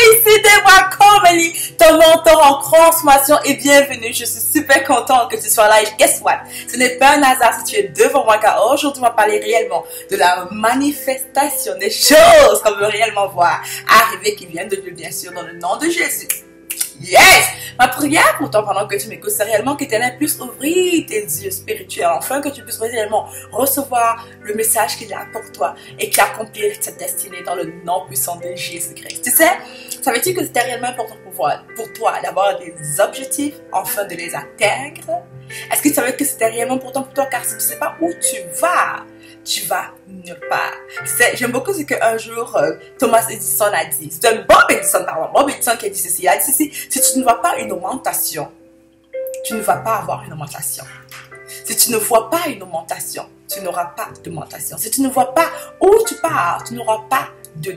Ici Deborah Comely, ton mentor en transformation et bienvenue. Je suis super contente que tu sois là et guess what? Ce n'est pas un hasard si tu es devant moi car aujourd'hui on va parler réellement de la manifestation des choses qu'on veut réellement voir arriver qui viennent de Dieu bien sûr dans le nom de Jésus. Yes! Ma prière pour toi pendant que tu m'écoutes, c'est réellement que l'Éternel puisse ouvrir tes yeux spirituels, enfin que tu puisses réellement recevoir le message qu'il a pour toi et qui accomplit cette destinée dans le nom puissant de Jésus-Christ. Tu sais, savais-tu que c'était réellement important pour toi d'avoir des objectifs, enfin de les atteindre? Est-ce que tu savais que c'était réellement important pour toi car si tu ne sais pas où tu vas nulle part. J'aime beaucoup ce qu'un jour Thomas Edison a dit. C'est Bob Edison, pardon. Bob Edison qui a dit ceci. Il a dit ceci. Si tu ne vois pas une augmentation, tu ne vas pas avoir une augmentation. Si tu ne vois pas une augmentation, tu n'auras pas d'augmentation. Si tu ne vois pas où tu pars, tu n'auras pas de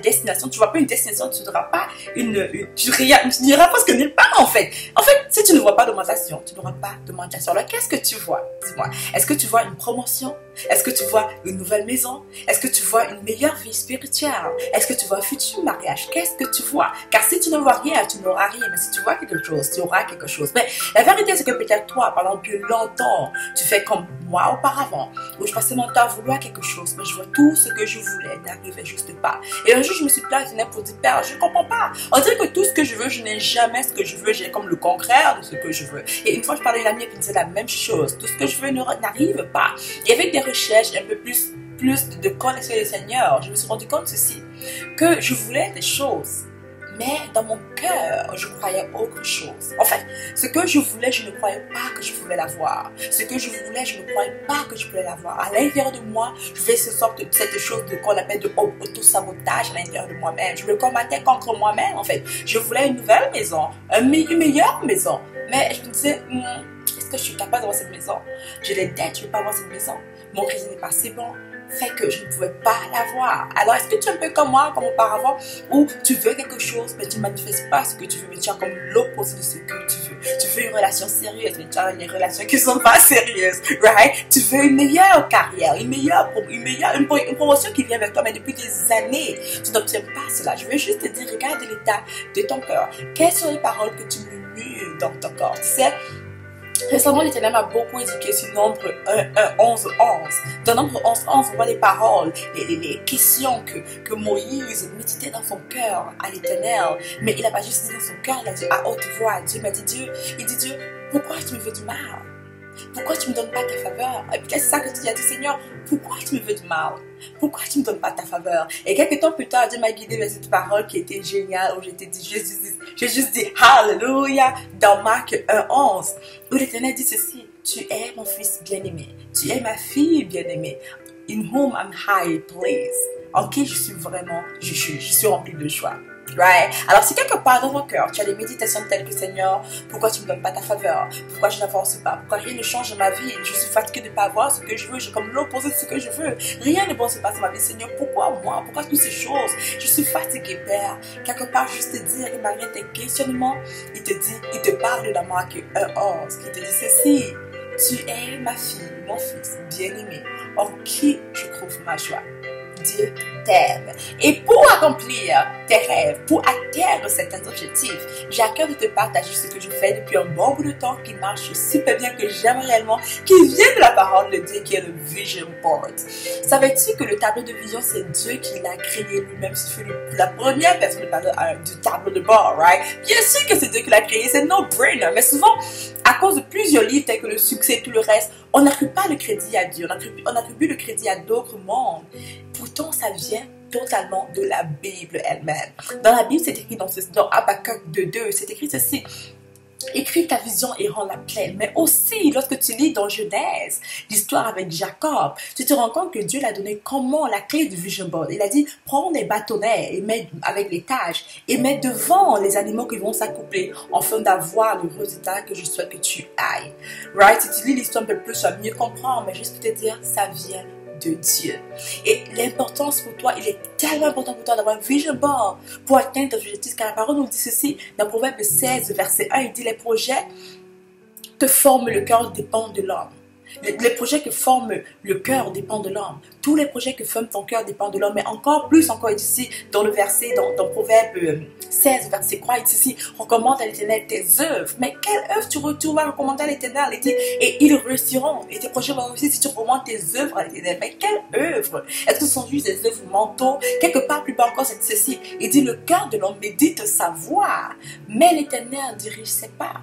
destination, tu ne vois pas une destination, tu n'auras pas tu n'iras presque nulle part en fait. En fait, si tu ne vois pas d'augmentation, tu n'auras pas d'augmentation. Alors qu'est-ce que tu vois? Dis-moi, est-ce que tu vois une promotion? Est-ce que tu vois une nouvelle maison? Est-ce que tu vois une meilleure vie spirituelle? Est-ce que tu vois un futur mariage? Qu'est-ce que tu vois? Car si tu ne vois rien, tu n'auras rien. Mais si tu vois quelque chose, tu auras quelque chose. Mais la vérité, c'est que peut-être toi, pendant plus longtemps, tu fais comme moi auparavant, où je passais mon temps à vouloir quelque chose, mais je vois tout ce que je voulais n'arrivait juste pas. Et un jour, je me suis plantée pour dire, Père, je ne comprends pas. On dirait que tout ce que je veux, je n'ai jamais ce que je veux. J'ai comme le contraire de ce que je veux. Et une fois, je parlais à une amie qui me disait la même chose. Tout ce que je veux n'arrive pas. Et avec des recherches un peu plus de connaissance du Seigneur, je me suis rendu compte ceci, que je voulais des choses. Mais dans mon cœur, je croyais autre chose. En fait, ce que je voulais, je ne croyais pas que je pouvais l'avoir. Ce que je voulais, je ne croyais pas que je pouvais l'avoir. À l'intérieur de moi, je faisais cette chose qu'on appelle de auto-sabotage à l'intérieur de moi-même. Je me combattais contre moi-même, en fait. Je voulais une nouvelle maison, une meilleure maison. Mais je me disais, est-ce que je suis capable d'avoir cette maison? J'ai des dettes, je ne veux pas avoir cette maison. Mon crédit n'est pas assez bon. Fait que je ne pouvais pas l'avoir. Alors, est-ce que tu es un peu comme moi, comme auparavant, où tu veux quelque chose, mais tu ne manifestes pas ce que tu veux, mais tu as comme l'opposé de ce que tu veux. Tu veux une relation sérieuse, mais tu as des relations qui ne sont pas sérieuses, right? Tu veux une meilleure carrière, une promotion qui vient avec toi, mais depuis des années, tu n'obtiens pas cela. Je veux juste te dire, regarde l'état de ton cœur. Quelles sont les paroles que tu murmures dans ton corps? Tu sais, récemment, l'Éternel m'a beaucoup éduqué sur nombre 11. Dans nombre 11, on voit les paroles, les questions que Moïse méditait dans son cœur à l'Éternel. Mais il n'a pas juste dit dans son cœur, il a dit à haute voix. Dieu m'a dit, il dit Dieu, pourquoi tu me veux du mal? Pourquoi tu ne me donnes pas ta faveur? Et puis c'est ça que tu dis à ton Seigneur, pourquoi tu me veux du mal? Pourquoi tu ne me donnes pas ta faveur? Et quelques temps plus tard, Dieu m'a guidé vers cette parole qui était géniale, où j'ai juste dit Alléluia dans Marc 1:11, où l'Éternel dit ceci, tu es mon fils bien-aimé, tu es ma fille bien-aimée, in whom I'm highly pleased, en qui je suis rempli de joie. Right? Alors si quelque part dans ton cœur tu as des méditations telles que Seigneur, pourquoi tu ne me donnes pas ta faveur? Pourquoi je n'avance pas? Pourquoi rien ne change dans ma vie? Je suis fatiguée de ne pas avoir ce que je veux, j'ai comme l'opposé de ce que je veux. Rien ne bon se passe dans ma vie, Seigneur. Pourquoi moi? Pourquoi toutes ces choses? Je suis fatiguée, Père. Quelque part juste te dire, malgré tes questionnements, il te parle dans Marc 1:11, qui te dit ceci, tu es ma fille, mon fils bien-aimé, en qui je trouve ma joie. Dieu t'aime. Et pour accomplir tes rêves, pour atteindre certains objectifs, j'ai à cœur de te partager ce que je fais depuis un bon bout de temps qui marche super bien, que j'aime réellement, qui vient de la parole de Dieu, qui est le Vision Board. Savais-tu que le tableau de vision, c'est Dieu qui l'a créé lui-même? C'est la première personne du tableau de bord, right? Bien sûr que c'est Dieu qui l'a créé, c'est no-brainer. Mais souvent, à cause de plusieurs livres tels que le succès et tout le reste, on n'attribue pas le crédit à Dieu, on attribue le crédit à d'autres mondes. Pourtant, ça vient totalement de la Bible elle-même. Dans la Bible, c'est écrit dans Habakkuk 2:2, c'est écrit ceci. Écris ta vision et rends-la pleine. Mais aussi, lorsque tu lis dans Genèse, l'histoire avec Jacob, tu te rends compte que Dieu l'a donné comment la clé du vision board. Il a dit, prends des bâtonnets et mets avec les tâches et mets devant les animaux qui vont s'accoupler afin d'avoir le résultat que je souhaite que tu ailles. Right? Si tu lis l'histoire un peu plus, tu vas mieux comprendre, mais juste pour te dire, ça vient de Dieu. Et l'importance pour toi, il est tellement important pour toi d'avoir un vision board pour atteindre tes objectifs, car la parole nous dit ceci dans Proverbe 16, verset 1, il dit les projets que forme le cœur dépendent de l'homme. Les projets que forment le cœur dépendent de l'homme. Tous les projets que forment ton cœur dépendent de l'homme. Mais encore plus, encore ici, dans le verset, dans Proverbe 16, verset 3, il dit ici, recommande à l'Éternel tes œuvres. Mais quelle œuvre tu vas recommander à l'Éternel? Il dit, et ils réussiront. Et tes projets vont réussir si tu recommandes tes œuvres à l'Éternel. Mais quelle œuvre? Est-ce que ce sont juste des œuvres mentaux? Quelque part plus bas encore, c'est ceci. Il dit, le cœur de l'homme médite sa voix, mais l'Éternel dirige ses pas.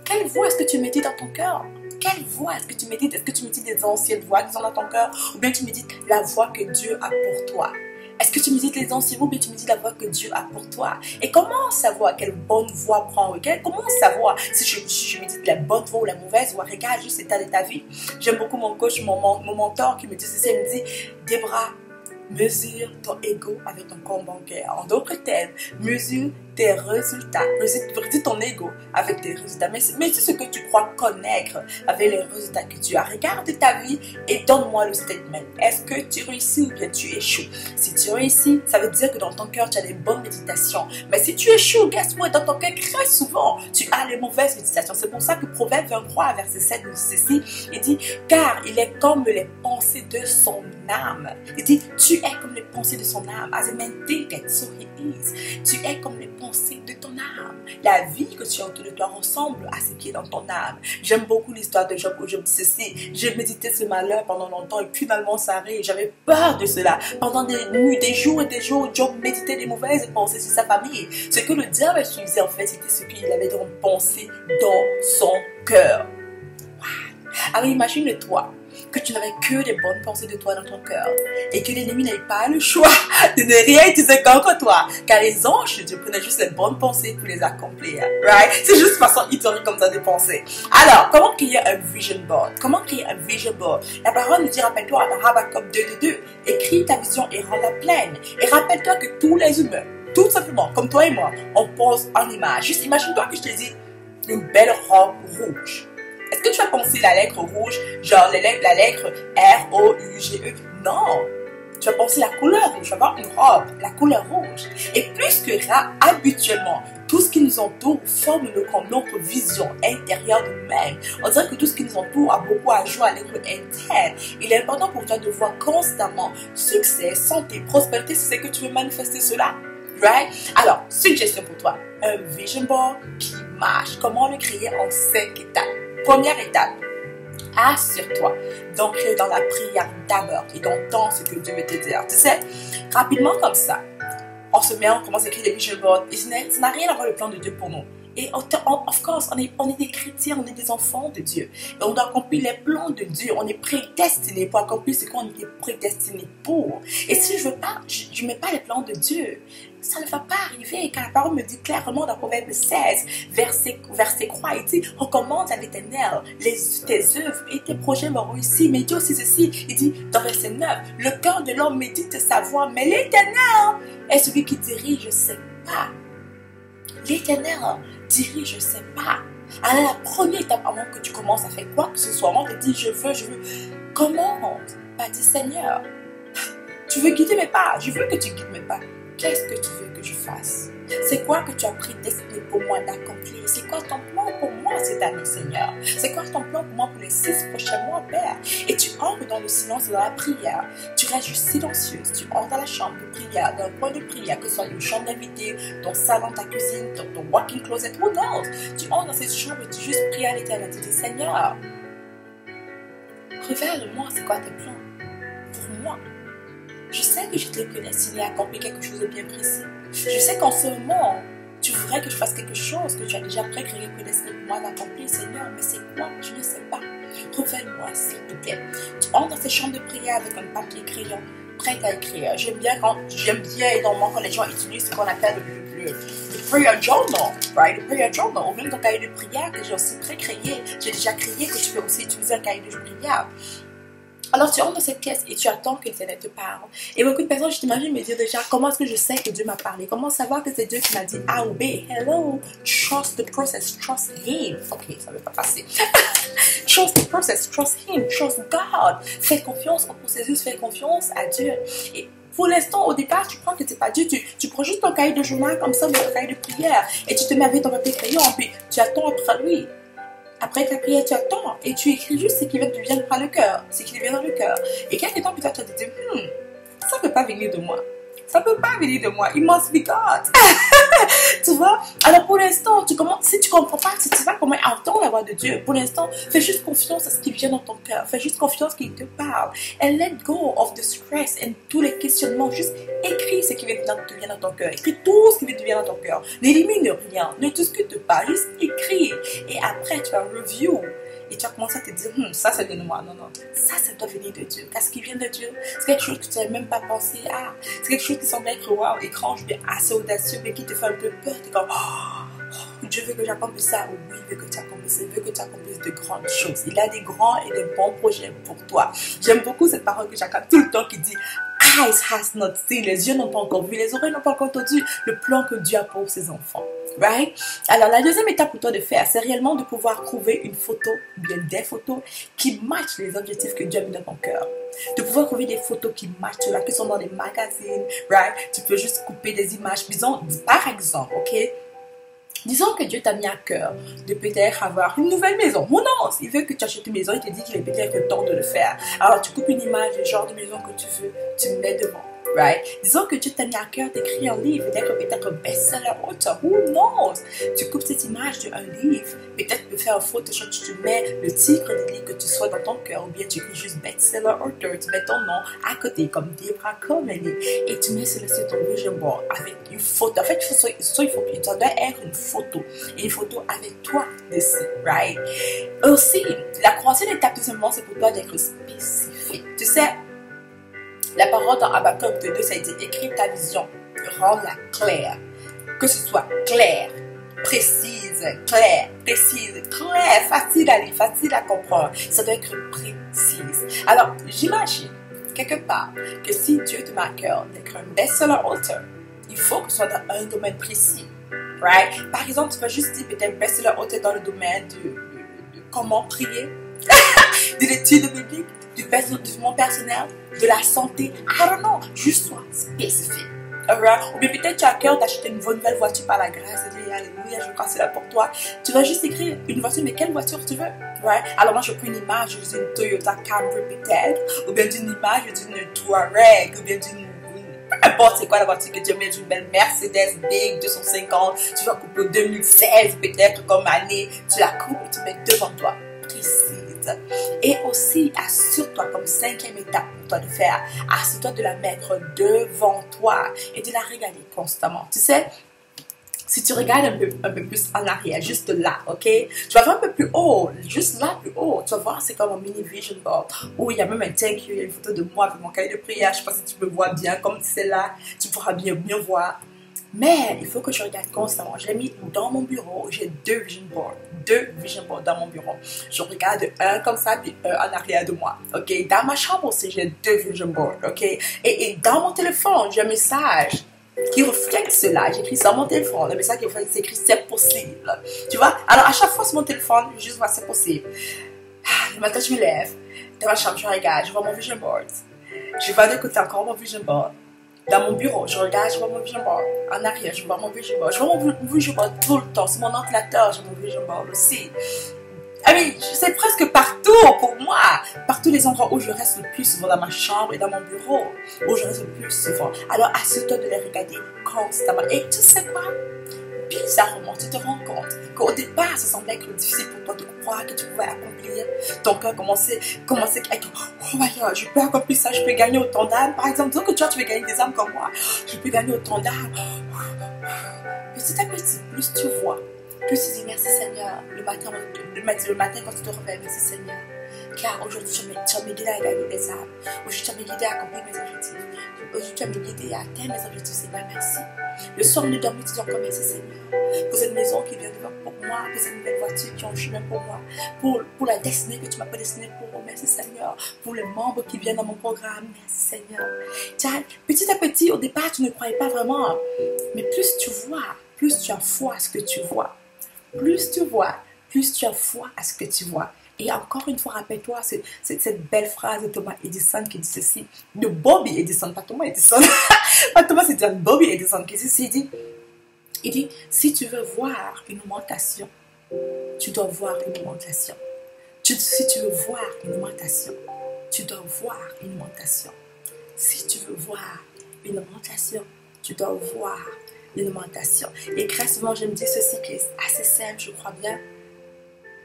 Quelle voix est-ce que tu médites dans ton cœur? Quelle voix est-ce que tu médites? Est-ce que tu médites des anciennes voix qui sont dans ton cœur? Ou bien tu médites la voix que Dieu a pour toi? Est-ce que tu médites les anciennes voix ou bien tu médites la voix que Dieu a pour toi? Et comment savoir quelle bonne voix prendre? Comment savoir si je médite la bonne voix ou la mauvaise voix? Regarde juste l'état de ta vie. J'aime beaucoup mon coach, mon mentor qui me dit ceci. Il me dit, Debra, mesure ton ego avec ton compte bancaire. En d'autres termes, mesure tes résultats. Mesure ton ego avec tes résultats. Mais c'est ce que tu crois connaître avec les résultats que tu as. Regarde ta vie et donne-moi le statement. Est-ce que tu réussis ou bien tu échoues? Si tu réussis, ça veut dire que dans ton cœur, tu as des bonnes méditations. Mais si tu échoues, guess what? Dans ton cœur, très souvent, tu as les mauvaises méditations. C'est pour ça que Proverbe 23, verset 7, nous dit ceci. Il dit, car il est comme les pensées de son âme. Il dit, tu es comme les pensées de son âme. As a man thinketh, so he is. Tu es comme les pensées de ton âme. La vie que tu as autour de toi ressemble à ce qui est dans ton âme. J'aime beaucoup l'histoire de Job où Job dit ceci. J'ai médité ce malheur pendant longtemps et finalement ça arrive. J'avais peur de cela. Pendant des nuits, des jours et des jours, Job méditait des mauvaises pensées sur sa famille. Ce que le diable utilisait en fait, c'était ce qu'il avait donc pensé dans son cœur. Wow. Alors imagine-toi que tu n'avais que des bonnes pensées de toi dans ton cœur et que l'ennemi n'avait pas le choix de ne rien utiliser contre toi, car les anges de Dieu prenaient juste les bonnes pensées pour les accomplir, right? C'est juste façon historique comme ça de penser. Alors, comment créer un vision board? Comment créer un vision board? La parole nous dit, rappelle-toi dans Habakkuk 2:2, écris ta vision et rends-la pleine. Et rappelle-toi que tous les humains, tout simplement, comme toi et moi, on pense en image. Juste imagine-toi que je te dis une belle robe rouge. Est-ce que tu as pensé la lettre rouge, genre la lettre R-O-U-G-E? Non. Tu as pensé la couleur rouge, tu vas avoir une robe, la couleur rouge. Et plus que habituellement, tout ce qui nous entoure forme notre vision intérieure de nous-mêmes. On dirait que tout ce qui nous entoure a beaucoup à jouer à l'être interne. Il est important pour toi de voir constamment succès, santé, prospérité, si c'est que tu veux manifester cela. Right? Alors, suggestion pour toi, un vision board qui marche. Comment le créer en 5 étapes? Première étape, assure-toi d'ancrer dans la prière d'abord et d'entendre ce que Dieu veut te dire. Tu sais, rapidement comme ça, on commence à écrire des vision boards et ça n'a rien à voir avec le plan de Dieu pour nous. Et of course, on est des chrétiens, on est des enfants de Dieu. Et on doit accomplir les plans de Dieu. On est prédestinés pour accomplir ce qu'on était prédestinés pour. Et si je ne mets pas les plans de Dieu, ça ne va pas arriver. Car la parole me dit clairement dans Proverbe 16, verset 3, il dit, recommande à l'Éternel tes œuvres et tes projets vont réussir. Mais il dit aussi ceci, il dit dans verset 9, le cœur de l'homme médite sa voix, mais l'Éternel est celui qui dirige ses pas. L'Éternel dirige ses pas. Alors la première étape avant que tu commences à faire quoi que ce soit, avant de dire je veux, commande. Pas dis Seigneur, tu veux guider mes pas, je veux que tu guides mes pas. Qu'est-ce que tu veux que je fasse? C'est quoi que tu as prédestiné pour moi d'accomplir? C'est quoi ton plan pour moi cette année, Seigneur? C'est quoi ton plan pour moi pour les 6 prochains mois, Père? Et tu entres dans le silence et dans la prière. Tu restes juste silencieuse. Tu entres dans la chambre de prière, dans un point de prière, que ce soit une chambre d'invité, ton salon, ta cuisine, ton walk-in closet, ou d'autres. Tu entres dans cette chambre et tu juste pries à l'Éternel. Tu dis, Seigneur, révèle-moi c'est quoi tes plans pour moi. Je sais que je t'ai prédestiné à accomplir quelque chose de bien précis. Je sais qu'en ce moment, tu voudrais que je fasse quelque chose que tu as déjà précréé, prédestiné pour moi d'accomplir, Seigneur. Mais c'est quoi? Je ne sais pas. Révèle-moi, s'il te plaît. Tu entres dans ces chambres de prière avec un papier crayon, prêt à écrire. J'aime bien énormément quand les gens utilisent ce qu'on appelle le prayer journal, right? Le prayer journal, ou même ton cahier de prière que j'ai aussi pré-créé. J'ai déjà créé que tu peux aussi utiliser un cahier de prière. Alors tu entres dans cette pièce et tu attends que l'Éternel te parle. Et beaucoup de personnes, je t'imagine me dire déjà, comment est-ce que je sais que Dieu m'a parlé? Comment savoir que c'est Dieu qui m'a dit A ou B? Hello, trust the process, trust Him. Ok, ça ne veut pas passer. Trust the process, trust Him, trust God. Fais confiance au processus, fais confiance à Dieu. Et pour l'instant, au départ, tu crois que c'est pas Dieu. Tu prends juste ton cahier de journal comme ça, ton cahier de prière, et tu te mets avec ton papier crayon, puis tu attends après lui. Après ta prière, tu attends et tu écris juste ce qui vient te venir par le cœur, ce qui vient dans le cœur. Et quelques temps plus tard, tu te dis, ça ne peut pas venir de moi. Ça ne peut pas venir de moi. It must be God. Tu vois? Alors pour l'instant, si tu ne comprends pas, si tu ne sais pas comment entendre la voix de Dieu, pour l'instant, fais juste confiance à ce qui vient dans ton cœur. Fais juste confiance qu'il te parle. And let go of the stress and tous les questionnements. Juste écris ce qui vient dans ton cœur. Écris tout ce qui vient dans ton cœur. N'élimine rien. Ne discute pas. Juste écris. Et après, tu vas review. Et tu vas commencer à te dire, ça vient de moi. Non, non. Ça doit venir de Dieu. Car ce qui vient de Dieu, c'est quelque chose que tu n'avais même pas pensé à. C'est quelque chose qui semble être wow, étrange, bien assez audacieux, mais qui te fait un peu peur. Tu es comme, Dieu veut que j'accomplisse ça. Oui, il veut que tu accomplisses. Il veut que tu accomplisses de grandes choses. Il a des grands et de bons projets pour toi. J'aime beaucoup cette parole que j'accorde tout le temps qui dit, Eyes has not seen, les yeux n'ont pas encore vu, les oreilles n'ont pas encore entendu le plan que Dieu a pour ses enfants. Right? Alors, la deuxième étape pour toi de faire, c'est réellement de pouvoir trouver une photo, bien des photos qui matchent les objectifs que Dieu a mis dans ton cœur. De pouvoir trouver des photos qui matchent là, qui sont dans des magazines, right? Tu peux juste couper des images. Disons, par exemple, ok? Disons que Dieu t'a mis à cœur de peut-être avoir une nouvelle maison. Mon non, il veut que tu achètes une maison, il te dit qu'il est peut-être le temps de le faire. Alors, tu coupes une image du genre de maison que tu veux, tu me mets devant. Right? Disons que Dieu t'a mis à cœur d'écrire un livre, peut-être un best-seller author. Who knows? Tu coupes cette image d'un livre, peut-être tu peux faire un Photoshop, tu mets le titre du livre que tu souhaites dans ton cœur, ou bien tu écris juste best-seller author, tu mets ton nom à côté, comme Debra Comedy, et tu mets sur ton vision board avec une photo. En fait, ça doit être une photo, et une photo avec toi dessus, right? Aussi, la troisième étape, tout simplement, c'est pour toi d'être spécifique. Tu sais, la parole dans Habakkuk 2, ça a été écrit ta vision, rends-la claire. Que ce soit clair, précise, facile à lire, facile à comprendre. Ça doit être précise. Alors, j'imagine, quelque part, que si Dieu te met à cœur d'être un best-seller author, il faut que ce soit dans un domaine précis. Right? Par exemple, tu peux juste dire peut-être best-seller author dans le domaine de comment prier, de l'étude biblique, du développement personnel, de la santé. I don't know. Juste sois spécifique. Alright? Ou bien peut-être tu as à cœur d'acheter une nouvelle voiture par la grâce de Dieu. Alléluia, je crois que c'est là pour toi. Tu vas juste écrire une voiture, mais quelle voiture tu veux? Right? Alors moi, je prends une image d'une Toyota Camry peut-être, ou bien d'une image d'une Touareg, ou bien d'une... Peu importe c'est quoi la voiture que tu mets, d'une belle Mercedes Big 250, tu vas couper 2016 peut-être comme année, tu la coupes et tu mets devant toi. Précise. Et aussi, assure-toi comme cinquième étape pour toi de faire, assure-toi de la mettre devant toi et de la regarder constamment. Tu sais, si tu regardes un peu plus en arrière, juste là, ok? Tu vas voir un peu plus haut, juste là, plus haut. Tu vas voir, c'est comme un mini vision board où il y a même un thank you, il y a une photo de moi avec mon cahier de prière. Je ne sais pas si tu me vois bien, comme c'est là, tu pourras bien voir. Mais il faut que je regarde constamment. J'ai mis dans mon bureau, j'ai deux vision boards dans mon bureau. Je regarde un comme ça, puis un en arrière de moi. Ok? Dans ma chambre aussi, j'ai deux vision boards. Ok? Et dans mon téléphone, j'ai un message qui reflète cela. J'écris sur mon téléphone. Le message qui reflète, c'est écrit c'est possible. Tu vois? Alors à chaque fois sur mon téléphone, je juste vois c'est possible. Le matin, je me lève. Dans ma chambre, je regarde, je vois mon vision board. Je vais de côté encore mon vision board. Dans mon bureau, je regarde, je vois mon vision board. En arrière, je vois mon vision board. Je vois mon vision board tout le temps. Sur mon ordinateur, j'ai mon vision board aussi. C'est presque partout pour moi. Partout les endroits où je reste le plus souvent, dans ma chambre et dans mon bureau, où je reste le plus souvent. Alors assure-toi de les regarder constamment. Et tu sais quoi? Bizarrement, tu te rends compte qu'au départ, ça semblait être difficile pour toi de croire que tu pouvais accomplir. Ton cœur commençait à être, oh my God, je peux accomplir ça, je peux gagner autant d'âmes. Par exemple, disons que tu veux gagner des âmes comme moi, je peux gagner autant d'âmes. Petit à petit, plus tu vois, plus tu dis merci Seigneur. Le matin quand tu te réveilles, merci Seigneur. Car aujourd'hui, tu vas me guider à gagner des âmes. Aujourd'hui, tu vas me guider à accomplir mes objectifs. Aujourd'hui, tu vas me guider à atteindre mes objectifs, Seigneur, merci. Le soir, on est dormi, tu dis encore merci, Seigneur. Pour cette maison qui vient devant pour moi, pour cette nouvelle voiture qui est en chemin pour moi, pour la destinée que tu m'as prédestinée pour, merci, Seigneur. Pour les membres qui viennent dans mon programme, merci, Seigneur. Tiens, petit à petit, au départ, tu ne croyais pas vraiment. Mais plus tu vois, plus tu as foi à ce que tu vois. Plus tu vois, plus tu as foi à ce que tu vois. Et encore une fois, rappelle-toi, c'est cette belle phrase de Thomas Edison qui dit ceci, de Bobby Edison, pas Thomas Edison, pas Thomas Edison, Bobby Edison qui dit ceci, il dit, si tu veux voir une augmentation tu dois voir une augmentation. Si tu veux voir une augmentation, tu dois voir une augmentation. Si tu veux voir une augmentation, tu dois voir une augmentation. Et très souvent, je me dis ceci qui est assez simple, je crois bien.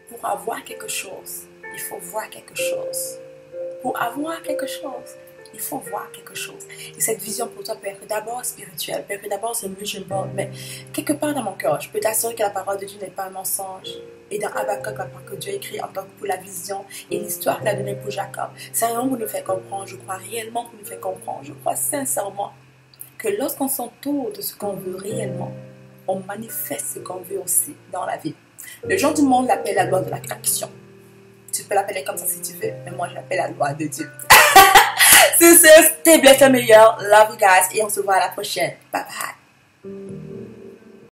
Pour avoir quelque chose, il faut voir quelque chose. Pour avoir quelque chose, il faut voir quelque chose. Et cette vision pour toi peut être d'abord spirituelle, peut être d'abord c'est musulman, mais quelque part dans mon cœur, je peux t'assurer que la parole de Dieu n'est pas un mensonge. Et dans Habakkuk, la parole que Dieu écrit en tant que pour la vision et l'histoire qu'il a donnée pour Jacob, c'est vraiment pour nous faire comprendre, je crois réellement pour nous faire comprendre, je crois sincèrement que lorsqu'on s'entoure de ce qu'on veut réellement, on manifeste ce qu'on veut aussi dans la vie. Le gens du monde l'appellent la loi de l'attraction. Tu peux l'appeler comme ça si tu veux, mais moi je l'appelle la loi de Dieu. C'est ça, c'était bien meilleur. Love you guys et on se voit à la prochaine. Bye bye.